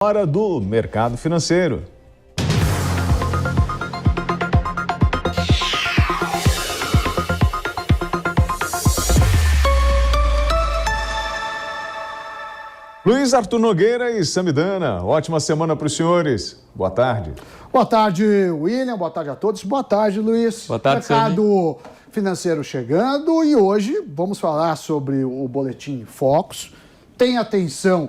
Hora do mercado financeiro. Luiz Arthur Nogueira e Samidana, ótima semana para os senhores. Boa tarde. Boa tarde, William. Boa tarde a todos. Boa tarde, Luiz. Boa tarde, mercado financeiro chegando e hoje vamos falar sobre o boletim Focus. Tem atenção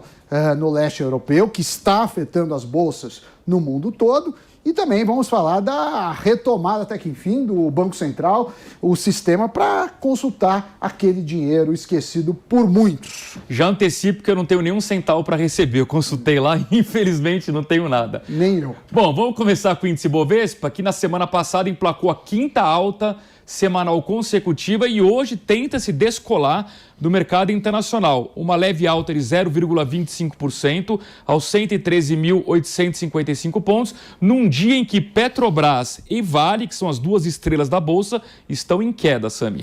no leste europeu, que está afetando as bolsas no mundo todo. E também vamos falar da retomada, até que enfim, do Banco Central, o sistema para consultar aquele dinheiro esquecido por muitos. Já antecipo que eu não tenho nenhum centavo para receber. Eu consultei lá e infelizmente não tenho nada. Nem eu. Bom, vamos começar com o índice Bovespa, que na semana passada emplacou a quinta alta semanal consecutiva e hoje tenta se descolar do mercado internacional. Uma leve alta de 0,25% aos 113.855 pontos, num dia em que Petrobras e Vale, que são as duas estrelas da Bolsa, estão em queda, Sami.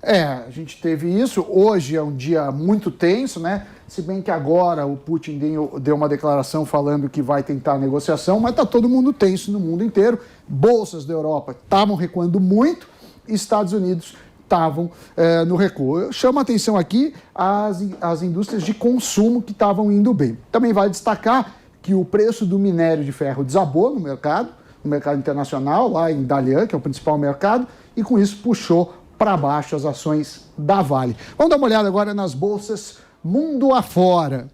A gente teve isso. Hoje é um dia muito tenso, né? Se bem que agora o Putin deu uma declaração falando que vai tentar a negociação, mas está todo mundo tenso no mundo inteiro. Bolsas da Europa estavam recuando muito, Estados Unidos estavam no recuo. Eu chamo a atenção aqui as indústrias de consumo que estavam indo bem. Também vale destacar que o preço do minério de ferro desabou no mercado internacional, lá em Dalian, que é o principal mercado, e com isso puxou para baixo as ações da Vale. Vamos dar uma olhada agora nas bolsas mundo afora.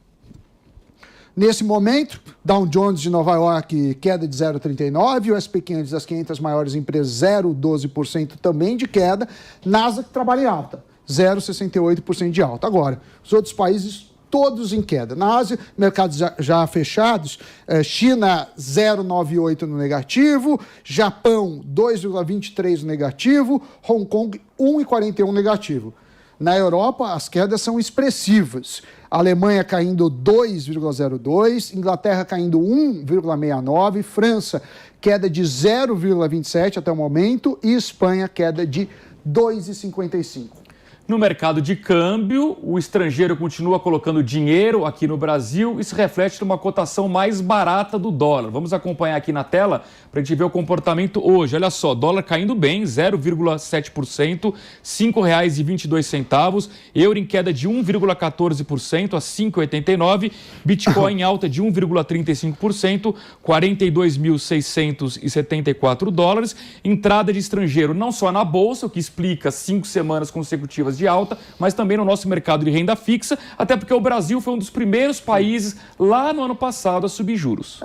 Nesse momento, Dow Jones de Nova York, queda de 0,39%, o S&P 500 das 500 maiores empresas, 0,12% também de queda, Nasdaq trabalha em alta, 0,68% de alta. Agora, os outros países todos em queda. Na Ásia, mercados já fechados, China 0,98% no negativo, Japão 2,23% no negativo, Hong Kong 1,41% negativo. Na Europa, as quedas são expressivas. Alemanha caindo 2,02%, Inglaterra caindo 1,69%, França queda de 0,27% até o momento e Espanha queda de 2,55%. No mercado de câmbio, o estrangeiro continua colocando dinheiro aqui no Brasil e se reflete numa cotação mais barata do dólar. Vamos acompanhar aqui na tela para a gente ver o comportamento hoje. Olha só, dólar caindo bem, 0,7%, R$ 5,22. Euro em queda de 1,14% a 5,89. Bitcoin em alta de 1,35%, 42.674 dólares. Entrada de estrangeiro não só na Bolsa, o que explica 5 semanas consecutivas de alta, mas também no nosso mercado de renda fixa, até porque o Brasil foi um dos primeiros países lá no ano passado a subir juros.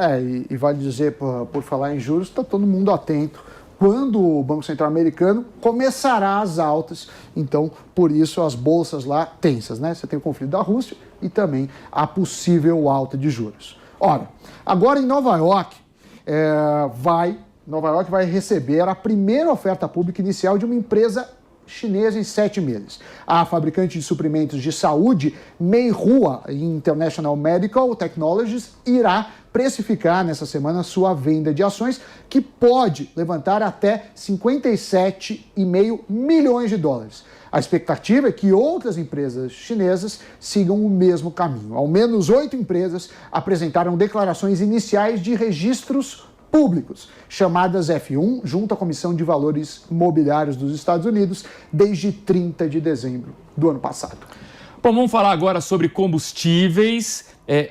E vale dizer, por falar em juros, está todo mundo atento quando o Banco Central americano começará as altas. Então, por isso as bolsas lá tensas, né? Você tem o conflito da Rússia e também a possível alta de juros. Ora, agora em Nova York, Nova York vai receber a primeira oferta pública inicial de uma empresa chinesa em 7 meses. A fabricante de suprimentos de saúde, Meihua International Medical Technologies, irá precificar nessa semana sua venda de ações, que pode levantar até 57,5 milhões de dólares. A expectativa é que outras empresas chinesas sigam o mesmo caminho. Ao menos 8 empresas apresentaram declarações iniciais de registros públicos, chamadas F1, junto à Comissão de Valores Imobiliários dos Estados Unidos, desde 30 de dezembro do ano passado. Bom, vamos falar agora sobre combustíveis.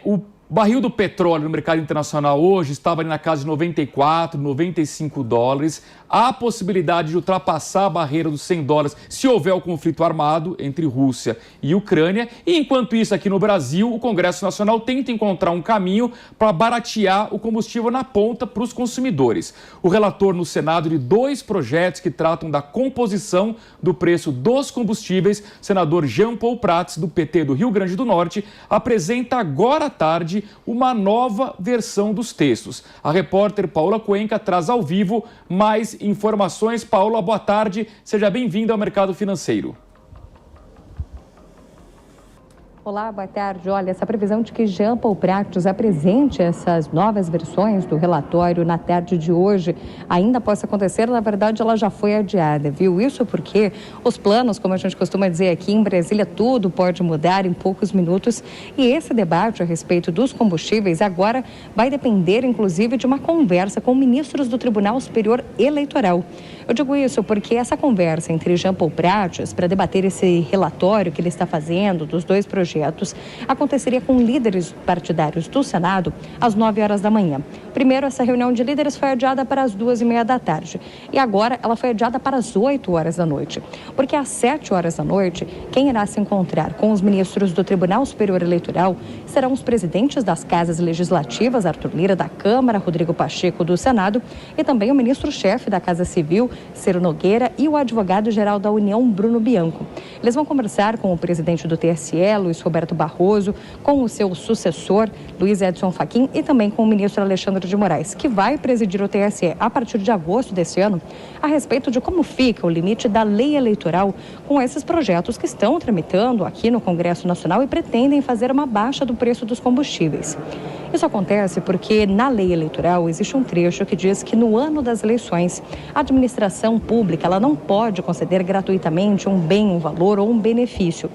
O barril do petróleo no mercado internacional hoje estava ali na casa de 94, 95 dólares. Há a possibilidade de ultrapassar a barreira dos 100 dólares se houver o conflito armado entre Rússia e Ucrânia. E enquanto isso, aqui no Brasil, o Congresso Nacional tenta encontrar um caminho para baratear o combustível na ponta para os consumidores. O relator no Senado de 2 projetos que tratam da composição do preço dos combustíveis, senador Jean Paul Prats, do PT do Rio Grande do Norte, apresenta agora à tarde uma nova versão dos textos. A repórter Paula Cuenca traz ao vivo mais informações. Paula, boa tarde. Seja bem-vinda ao Mercado Financeiro. Olá, boa tarde. Olha, essa previsão de que Jean Paul Prates apresente essas novas versões do relatório na tarde de hoje ainda possa acontecer, na verdade ela já foi adiada, viu? Isso porque os planos, como a gente costuma dizer aqui em Brasília, tudo pode mudar em poucos minutos e esse debate a respeito dos combustíveis agora vai depender, inclusive, de uma conversa com ministros do Tribunal Superior Eleitoral. Eu digo isso porque essa conversa entre Jean Paul Prates para debater esse relatório que ele está fazendo dos dois projetos aconteceria com líderes partidários do Senado às 9 horas da manhã. Primeiro, essa reunião de líderes foi adiada para as 2h30 da tarde e agora ela foi adiada para as 8 horas da noite, porque às 7 horas da noite, quem irá se encontrar com os ministros do Tribunal Superior Eleitoral serão os presidentes das casas legislativas, Arthur Lira da Câmara, Rodrigo Pacheco do Senado e também o ministro-chefe da Casa Civil, Ciro Nogueira, e o advogado-geral da União, Bruno Bianco. Eles vão conversar com o presidente do TSE, Luiz Roberto Barroso, com o seu sucessor, Luiz Edson Fachin, e também com o ministro Alexandre de Moraes, que vai presidir o TSE a partir de agosto desse ano, a respeito de como fica o limite da lei eleitoral com esses projetos que estão tramitando aqui no Congresso Nacional e pretendem fazer uma baixa do preço dos combustíveis. Isso acontece porque na lei eleitoral existe um trecho que diz que no ano das eleições a administração pública ela não pode conceder gratuitamente um bem, um valor ou um benefício.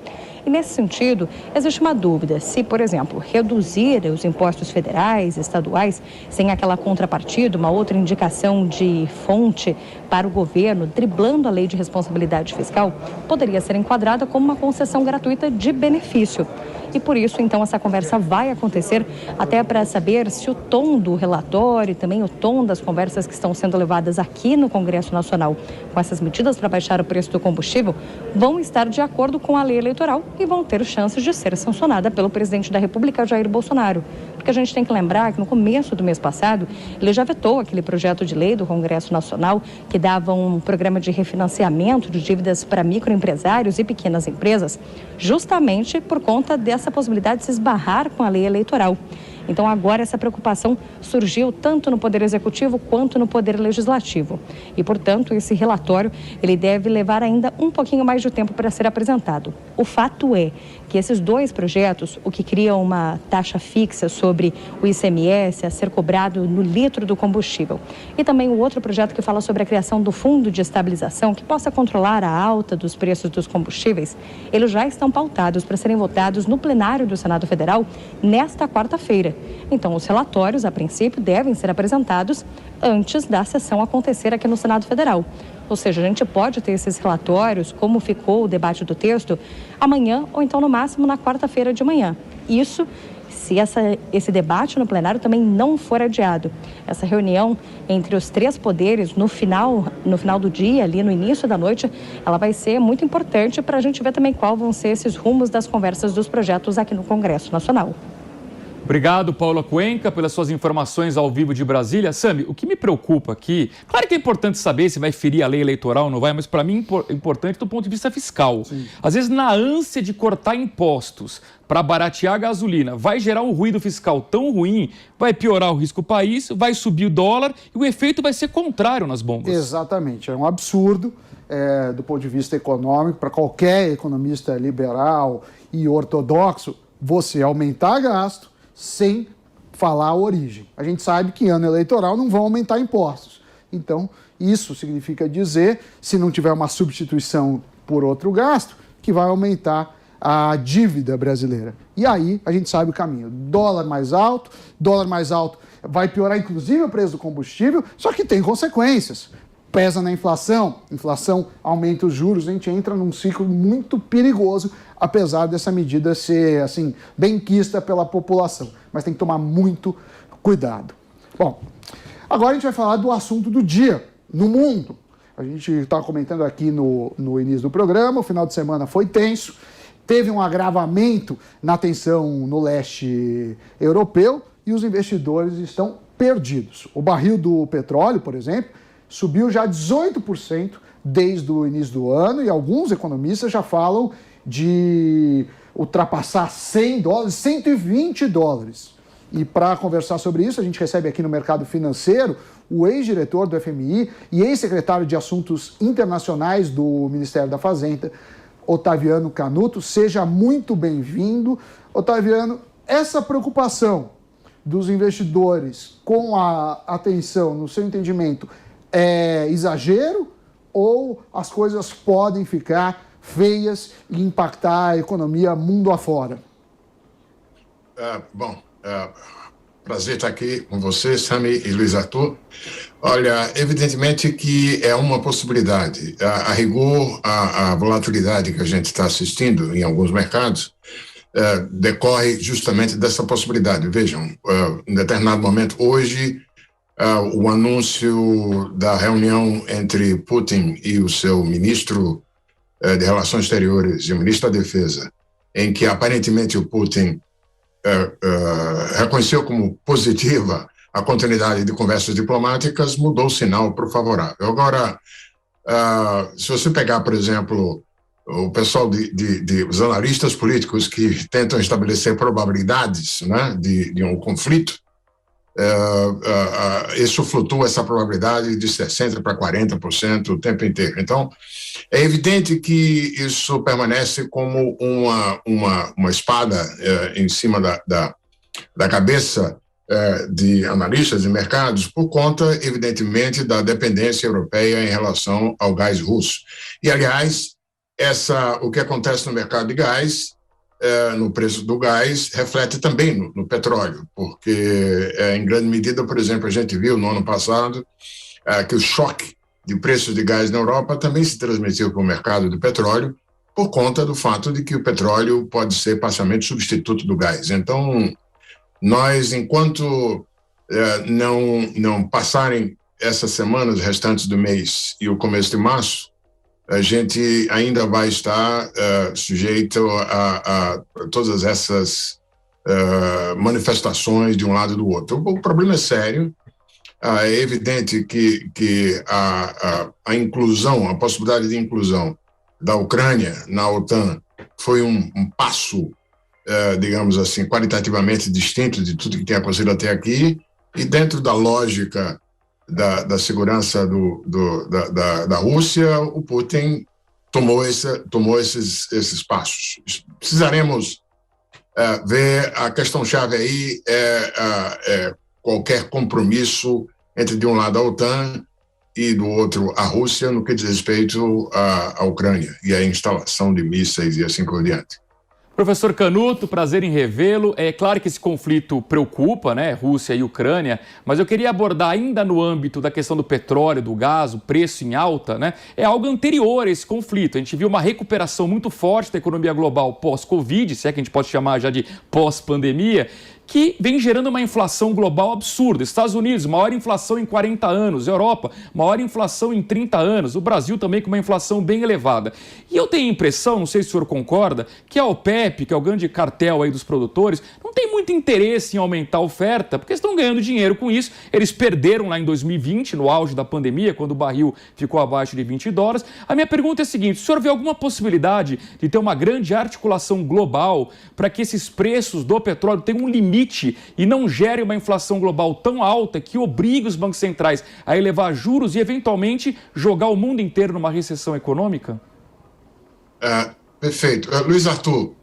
E nesse sentido, existe uma dúvida se, por exemplo, reduzir os impostos federais, estaduais, sem aquela contrapartida, uma outra indicação de fonte para o governo, driblando a lei de responsabilidade fiscal, poderia ser enquadrada como uma concessão gratuita de benefício. E por isso, então, essa conversa vai acontecer até para saber se o tom do relatório e também o tom das conversas que estão sendo levadas aqui no Congresso Nacional com essas medidas para baixar o preço do combustível vão estar de acordo com a lei eleitoral e vão ter chances de ser sancionada pelo presidente da República, Jair Bolsonaro. Porque a gente tem que lembrar que no começo do mês passado, ele já vetou aquele projeto de lei do Congresso Nacional que dava um programa de refinanciamento de dívidas para microempresários e pequenas empresas, justamente por conta dessa possibilidade de se esbarrar com a lei eleitoral. Então agora essa preocupação surgiu tanto no Poder Executivo quanto no Poder Legislativo. E, portanto, esse relatório ele deve levar ainda um pouquinho mais de tempo para ser apresentado. O fato é que esses dois projetos, o que cria uma taxa fixa sobre o ICMS a ser cobrado no litro do combustível, e também o outro projeto que fala sobre a criação do Fundo de Estabilização, que possa controlar a alta dos preços dos combustíveis, eles já estão pautados para serem votados no plenário do Senado Federal nesta quarta-feira. Então, os relatórios, a princípio, devem ser apresentados antes da sessão acontecer aqui no Senado Federal. Ou seja, a gente pode ter esses relatórios, como ficou o debate do texto, amanhã ou então, no máximo, na quarta-feira de manhã. Isso se esse debate no plenário também não for adiado. Essa reunião entre os três poderes no final do dia, ali no início da noite, ela vai ser muito importante para a gente ver também qual vão ser esses rumos das conversas dos projetos aqui no Congresso Nacional. Obrigado, Paula Cuenca, pelas suas informações ao vivo de Brasília. Sami, o que me preocupa aqui, claro que é importante saber se vai ferir a lei eleitoral ou não vai, mas para mim é importante do ponto de vista fiscal. Sim. Às vezes, na ânsia de cortar impostos para baratear a gasolina, vai gerar um ruído fiscal tão ruim, vai piorar o risco do país, vai subir o dólar e o efeito vai ser contrário nas bombas. Exatamente, é um absurdo do ponto de vista econômico, para qualquer economista liberal e ortodoxo, você aumentar gasto sem falar a origem. A gente sabe que em ano eleitoral não vão aumentar impostos. Então, isso significa dizer, se não tiver uma substituição por outro gasto, que vai aumentar a dívida brasileira. E aí a gente sabe o caminho. Dólar mais alto vai piorar inclusive o preço do combustível, só que tem consequências. Pesa na inflação aumenta os juros, a gente entra num ciclo muito perigoso, apesar dessa medida ser, assim, benquista pela população. Mas tem que tomar muito cuidado. Bom, agora a gente vai falar do assunto do dia, no mundo. A gente estava comentando aqui no início do programa, o final de semana foi tenso, teve um agravamento na tensão no leste europeu e os investidores estão perdidos. O barril do petróleo, por exemplo, subiu já 18% desde o início do ano e alguns economistas já falam de ultrapassar $100, $120. E para conversar sobre isso, a gente recebe aqui no Mercado Financeiro o ex-diretor do FMI e ex-secretário de Assuntos Internacionais do Ministério da Fazenda, Otaviano Canuto. Seja muito bem-vindo. Otaviano, essa preocupação dos investidores com a atenção, no seu entendimento, é exagero ou as coisas podem ficar feias e impactar a economia mundo afora? Prazer estar aqui com você, Sami e Luiz Arthur. Olha, evidentemente que é uma possibilidade. A rigor, a volatilidade que a gente está assistindo em alguns mercados decorre justamente dessa possibilidade. Vejam, em determinado momento, hoje, o anúncio da reunião entre Putin e o seu ministro de Relações Exteriores e o ministro da Defesa, em que aparentemente o Putin reconheceu como positiva a continuidade de conversas diplomáticas, mudou o sinal para o favorável. Agora, se você pegar, por exemplo, o pessoal os analistas políticos que tentam estabelecer probabilidades, né, de um conflito, isso flutua, essa probabilidade de 60% para 40% o tempo inteiro. Então, é evidente que isso permanece como uma espada em cima da cabeça de analistas de mercados, por conta, evidentemente, da dependência europeia em relação ao gás russo. E, aliás, o que acontece no mercado de gás, no preço do gás, reflete também no petróleo, porque, em grande medida, por exemplo, a gente viu no ano passado que o choque de preços de gás na Europa também se transmitiu para o mercado do petróleo, por conta do fato de que o petróleo pode ser parcialmente substituto do gás. Então, nós, enquanto não passarem essas semanas restantes do mês e o começo de março, a gente ainda vai estar sujeito a todas essas manifestações de um lado e do outro. O problema é sério. É evidente que a inclusão, a possibilidade de inclusão da Ucrânia na OTAN foi um passo, digamos assim, qualitativamente distinto de tudo que tem acontecido até aqui, e dentro da lógica da segurança da Rússia, o Putin tomou esses passos. Precisaremos ver, a questão-chave aí é qualquer compromisso entre, de um lado, a OTAN e, do outro, a Rússia, no que diz respeito à Ucrânia e à instalação de mísseis e assim por diante. Professor Canuto, prazer em revê-lo. É claro que esse conflito preocupa, né, Rússia e Ucrânia, mas eu queria abordar ainda no âmbito da questão do petróleo, do gás, o preço em alta, né, é algo anterior a esse conflito. A gente viu uma recuperação muito forte da economia global pós-Covid, se é que a gente pode chamar já de pós-pandemia, que vem gerando uma inflação global absurda. Estados Unidos, maior inflação em 40 anos. Europa, maior inflação em 30 anos. O Brasil também com uma inflação bem elevada. E eu tenho a impressão, não sei se o senhor concorda, que a OPEP, que é o grande cartel aí dos produtores, não tem muito interesse em aumentar a oferta, porque estão ganhando dinheiro com isso. Eles perderam lá em 2020, no auge da pandemia, quando o barril ficou abaixo de $20. A minha pergunta é a seguinte: o senhor vê alguma possibilidade de ter uma grande articulação global para que esses preços do petróleo tenham um limite e não gere uma inflação global tão alta que obrigue os bancos centrais a elevar juros e, eventualmente, jogar o mundo inteiro numa recessão econômica? Perfeito. Luiz Arthur,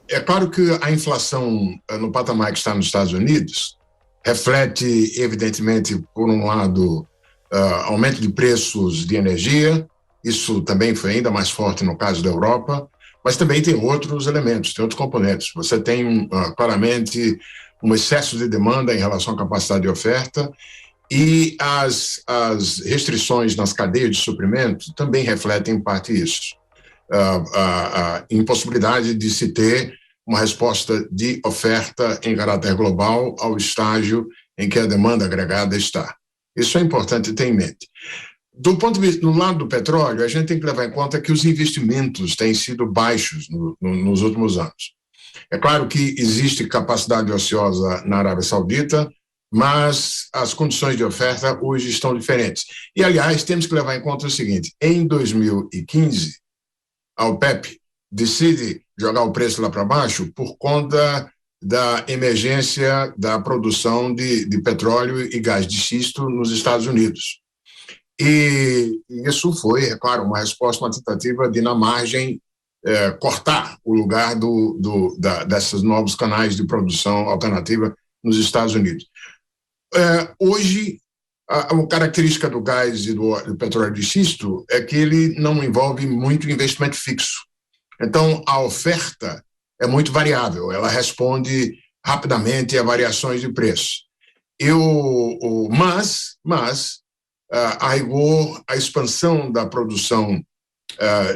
é claro que a inflação no patamar que está nos Estados Unidos reflete, evidentemente, por um lado, aumento de preços de energia. Isso também foi ainda mais forte no caso da Europa, mas também tem outros elementos, tem outros componentes. Você tem claramente um excesso de demanda em relação à capacidade de oferta, e as restrições nas cadeias de suprimento também refletem em parte isso. A impossibilidade de se ter uma resposta de oferta em caráter global ao estágio em que a demanda agregada está. Isso é importante ter em mente. Do ponto de vista, no lado do petróleo, a gente tem que levar em conta que os investimentos têm sido baixos nos últimos anos. É claro que existe capacidade ociosa na Arábia Saudita, mas as condições de oferta hoje estão diferentes. E, aliás, temos que levar em conta o seguinte: em 2015, a OPEP decide jogar o preço lá para baixo por conta da emergência da produção de petróleo e gás de xisto nos Estados Unidos. E isso foi, é claro, uma resposta, uma tentativa de, na margem, cortar o lugar desses novos canais de produção alternativa nos Estados Unidos. Hoje, a característica do gás e do petróleo de xisto é que ele não envolve muito investimento fixo. Então, a oferta é muito variável, ela responde rapidamente a variações de preço. Mas a rigor, a expansão da produção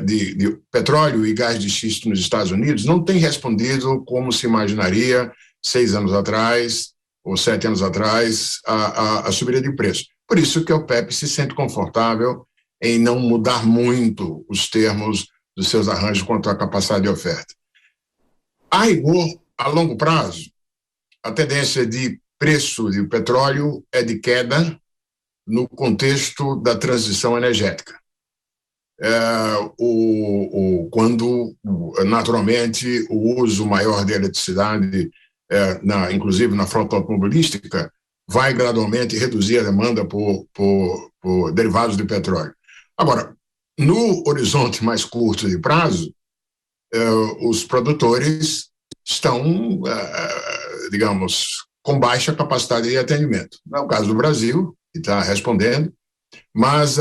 de petróleo e gás de xisto nos Estados Unidos não tem respondido como se imaginaria 6 anos atrás ou 7 anos atrás a subida de preço. Por isso que a OPEP se sente confortável em não mudar muito os termos dos seus arranjos quanto à capacidade de oferta. A rigor, a longo prazo, a tendência de preço de petróleo é de queda no contexto da transição energética. Quando, naturalmente, o uso maior de eletricidade, inclusive na frota automobilística, vai gradualmente reduzir a demanda por derivados de petróleo. Agora, no horizonte mais curto de prazo, os produtores estão, digamos, com baixa capacidade de atendimento. Não é o caso do Brasil, que está respondendo, mas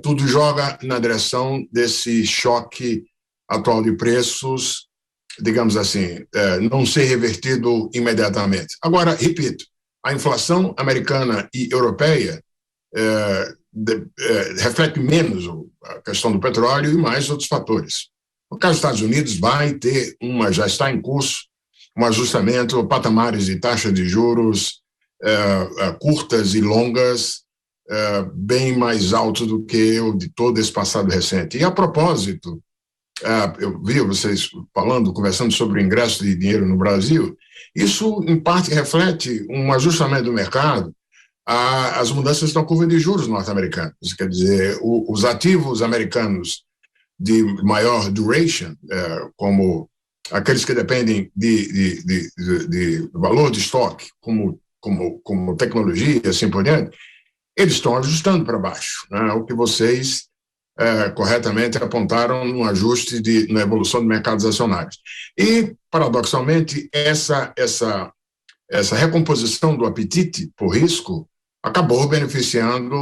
tudo joga na direção desse choque atual de preços, digamos assim, não ser revertido imediatamente. Agora, repito, a inflação americana e europeia reflete menos a questão do petróleo e mais outros fatores. No caso dos Estados Unidos, já está em curso um ajustamento a patamares de taxa de juros curtas e longas, bem mais alto do que o de todo esse passado recente. E, a propósito, eu vi vocês conversando sobre o ingresso de dinheiro no Brasil, isso, em parte, reflete um ajustamento do mercado às mudanças na curva de juros norte-americanos. Quer dizer, os ativos americanos de maior duration, como aqueles que dependem de valor de estoque, como tecnologia e assim por diante, eles estão ajustando para baixo, né? O que vocês corretamente apontaram no ajuste na evolução de mercados acionários. E, paradoxalmente, essa recomposição do apetite por risco acabou beneficiando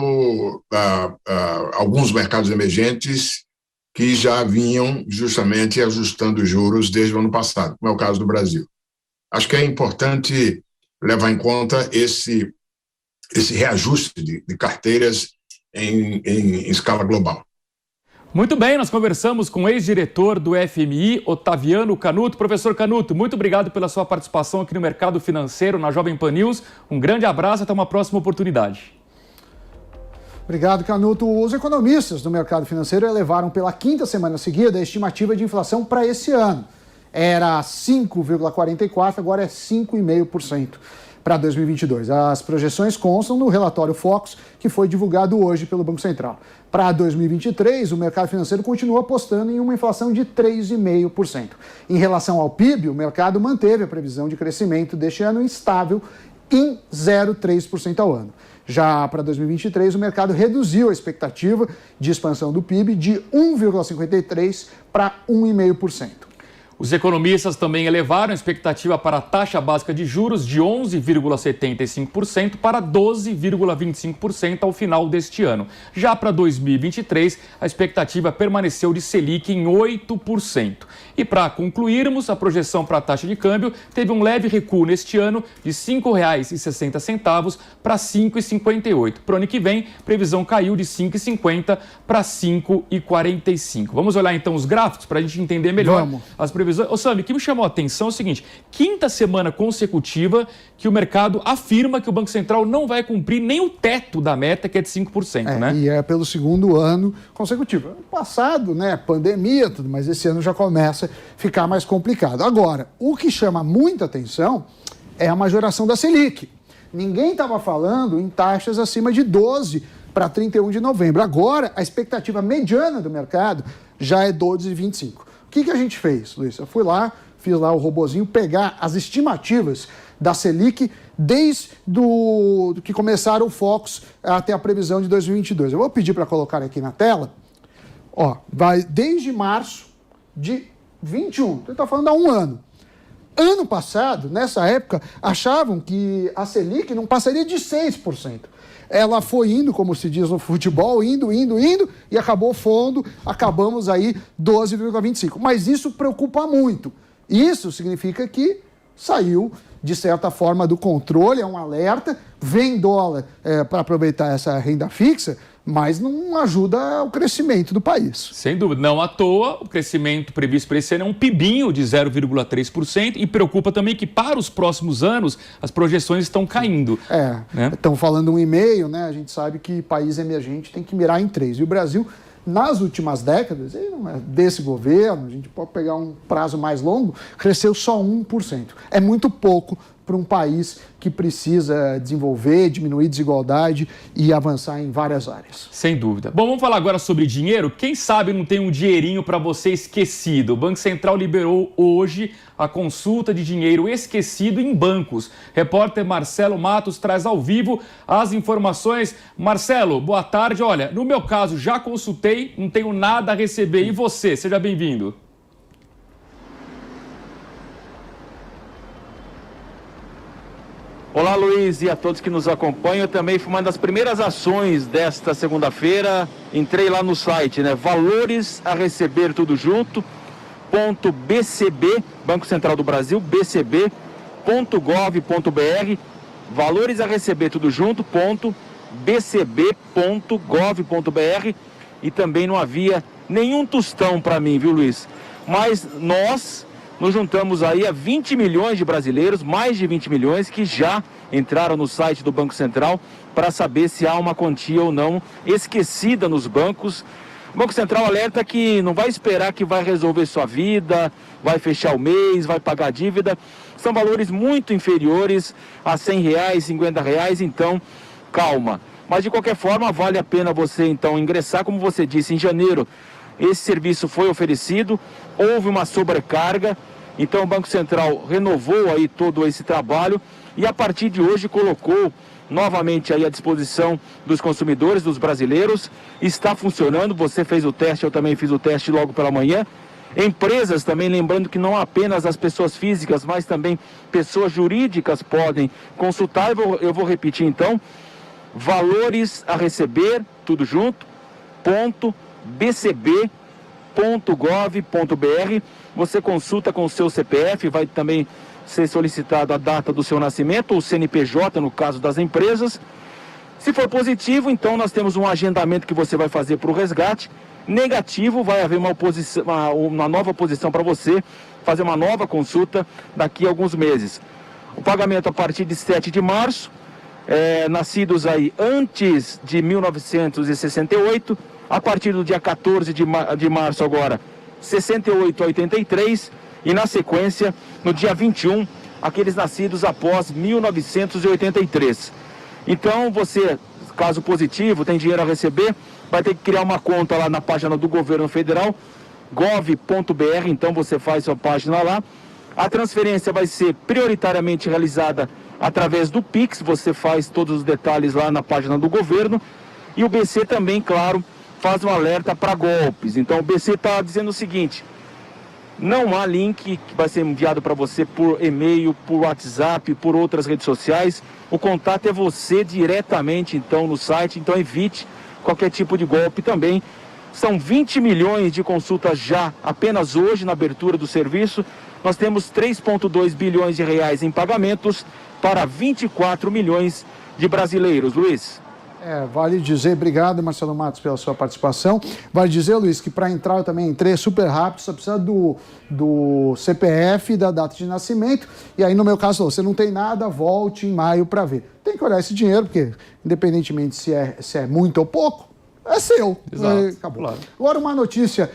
alguns mercados emergentes que já vinham justamente ajustando os juros desde o ano passado, como é o caso do Brasil. Acho que é importante levar em conta esse reajuste de carteiras em escala global. Muito bem, nós conversamos com o ex-diretor do FMI, Otaviano Canuto. Professor Canuto, muito obrigado pela sua participação aqui no Mercado Financeiro, na Jovem Pan News. Um grande abraço, até uma próxima oportunidade. Obrigado, Canuto. Os economistas do mercado financeiro elevaram pela 5ª semana seguida a estimativa de inflação para esse ano. Era 5,44%, agora é 5,5% para 2022. As projeções constam no relatório Focus, que foi divulgado hoje pelo Banco Central. Para 2023, o mercado financeiro continua apostando em uma inflação de 3,5%. Em relação ao PIB, o mercado manteve a previsão de crescimento deste ano estável em 0,3% ao ano. Já para 2023, o mercado reduziu a expectativa de expansão do PIB de 1,53% para 1,5%. Os economistas também elevaram a expectativa para a taxa básica de juros de 11,75% para 12,25% ao final deste ano. Já para 2023, a expectativa permaneceu de Selic em 8%. E para concluirmos, a projeção para a taxa de câmbio teve um leve recuo neste ano de R$ 5,60 para R$ 5,58. Para o ano que vem, a previsão caiu de R$ 5,50 para R$ 5,45. Vamos olhar então os gráficos para a gente entender melhor as previsões. Ô, Sami, o que me chamou a atenção é o seguinte: 5ª semana consecutiva que o mercado afirma que o Banco Central não vai cumprir nem o teto da meta, que é de 5%, né? E é pelo 2º ano consecutivo. Ano passado, né, pandemia, tudo, mas esse ano já começa a ficar mais complicado. Agora, o que chama muita atenção é a majoração da Selic. Ninguém estava falando em taxas acima de 12% para 31 de novembro. Agora, a expectativa mediana do mercado já é 12,25%. O que a gente fez, Luiz? Eu fui lá, fiz lá o robozinho pegar as estimativas da Selic desde do que começaram o Focus até a previsão de 2022. Eu vou pedir para colocar aqui na tela. Ó, vai desde março de 21, ele está falando há um ano. Ano passado, nessa época, achavam que a Selic não passaria de 6%. Ela foi indo, como se diz no futebol, indo, e acabou fundo, acabamos aí 12,25%. Mas isso preocupa muito. Isso significa que saiu, de certa forma, do controle, é um alerta, vem dólar para aproveitar essa renda fixa, mas não ajuda o crescimento do país. Sem dúvida. Não à toa, o crescimento previsto para esse ano é um pibinho de 0,3% e preocupa também que para os próximos anos as projeções estão caindo. Estão falando 1,5%, né? A gente sabe que país emergente tem que mirar em 3%. E o Brasil, nas últimas décadas, não é desse governo, a gente pode pegar um prazo mais longo, cresceu só 1%. É muito pouco para um país que precisa desenvolver, diminuir desigualdade e avançar em várias áreas. Sem dúvida. Bom, vamos falar agora sobre dinheiro. Quem sabe não tem um dinheirinho para você esquecido? O Banco Central liberou hoje a consulta de dinheiro esquecido em bancos. Repórter Marcelo Matos traz ao vivo as informações. Marcelo, boa tarde. Olha, no meu caso, já consultei, não tenho nada a receber. E você? Seja bem-vindo. Olá, Luiz, e a todos que nos acompanham. Eu também fui uma das primeiras ações desta segunda-feira. Entrei lá no site, né? Valores a receber tudo junto, .bcb, Banco Central do Brasil, bcb.gov.br. Valores a receber tudo junto, .bcb.gov.br. E também não havia nenhum tostão para mim, viu, Luiz? Mas nós nos juntamos aí a 20 milhões de brasileiros, mais de 20 milhões, que já entraram no site do Banco Central para saber se há uma quantia ou não esquecida nos bancos. O Banco Central alerta que não vai esperar que vai resolver sua vida, vai fechar o mês, vai pagar a dívida. São valores muito inferiores a R$100, R$50, então calma. Mas de qualquer forma vale a pena você então ingressar, como você disse, em janeiro. Esse serviço foi oferecido, houve uma sobrecarga, então o Banco Central renovou aí todo esse trabalho e a partir de hoje colocou novamente aí à disposição dos consumidores, dos brasileiros. Está funcionando, você fez o teste, eu também fiz o teste logo pela manhã. Empresas também, lembrando que não apenas as pessoas físicas, mas também pessoas jurídicas podem consultar. Eu vou repetir então, valores a receber, tudo junto, .bcb.gov.br. Você consulta com o seu CPF, vai também ser solicitado a data do seu nascimento, ou CNPJ no caso das empresas. Se for positivo, então nós temos um agendamento que você vai fazer para o resgate. Negativo, vai haver uma nova posição para você fazer uma nova consulta daqui a alguns meses. O pagamento a partir de 7 de março, nascidos aí antes de 1968, a partir do dia 14 de março agora, 68 a 83, e na sequência, no dia 21, aqueles nascidos após 1983. Então você, caso positivo, tem dinheiro a receber, vai ter que criar uma conta lá na página do governo federal, gov.br, então você faz sua página lá. A transferência vai ser prioritariamente realizada através do Pix, você faz todos os detalhes lá na página do governo, e o BC também, claro, faz um alerta para golpes. Então o BC está dizendo o seguinte: não há link que vai ser enviado para você por e-mail, por WhatsApp, por outras redes sociais. O contato é você diretamente então no site, então evite qualquer tipo de golpe também. São 20 milhões de consultas já apenas hoje na abertura do serviço. Nós temos 3,2 bilhões de reais em pagamentos para 24 milhões de brasileiros. Luiz. Vale dizer, obrigado Marcelo Matos pela sua participação. Vale dizer, Luiz, que para entrar eu também entrei super rápido, só precisa do CPF e da data de nascimento. E aí, no meu caso, você não tem nada, volte em maio para ver. Tem que olhar esse dinheiro, porque independentemente se é muito ou pouco, é seu. Exato. Acabou. Claro. Agora, uma notícia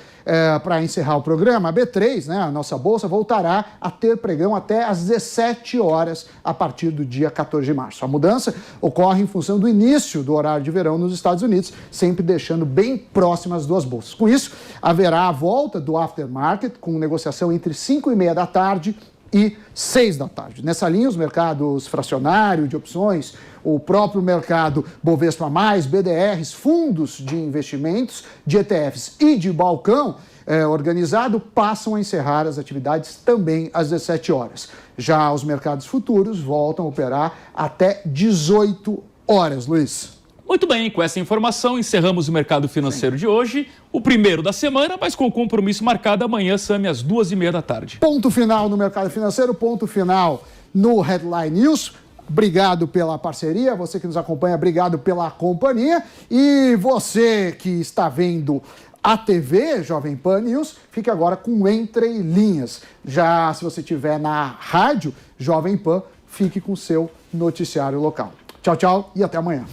para encerrar o programa: a B3, né, a nossa bolsa, voltará a ter pregão até às 17 horas a partir do dia 14 de março. A mudança ocorre em função do início do horário de verão nos Estados Unidos, sempre deixando bem próximas as duas bolsas. Com isso, haverá a volta do aftermarket, com negociação entre 5h30 da tarde e 6 da tarde. Nessa linha, os mercados fracionário de opções, o próprio mercado Bovespa+, BDRs, fundos de investimentos, de ETFs e de balcão organizado passam a encerrar as atividades também às 17 horas. Já os mercados futuros voltam a operar até 18 horas, Luiz. Muito bem, com essa informação encerramos o mercado financeiro de hoje, o primeiro da semana, mas com o compromisso marcado amanhã, Sami, às 2h30 da tarde. Ponto final no mercado financeiro, ponto final no Headline News. Obrigado pela parceria, você que nos acompanha, obrigado pela companhia. E você que está vendo a TV Jovem Pan News, fique agora com Entre Linhas. Já se você estiver na rádio Jovem Pan, fique com o seu noticiário local. Tchau, tchau e até amanhã.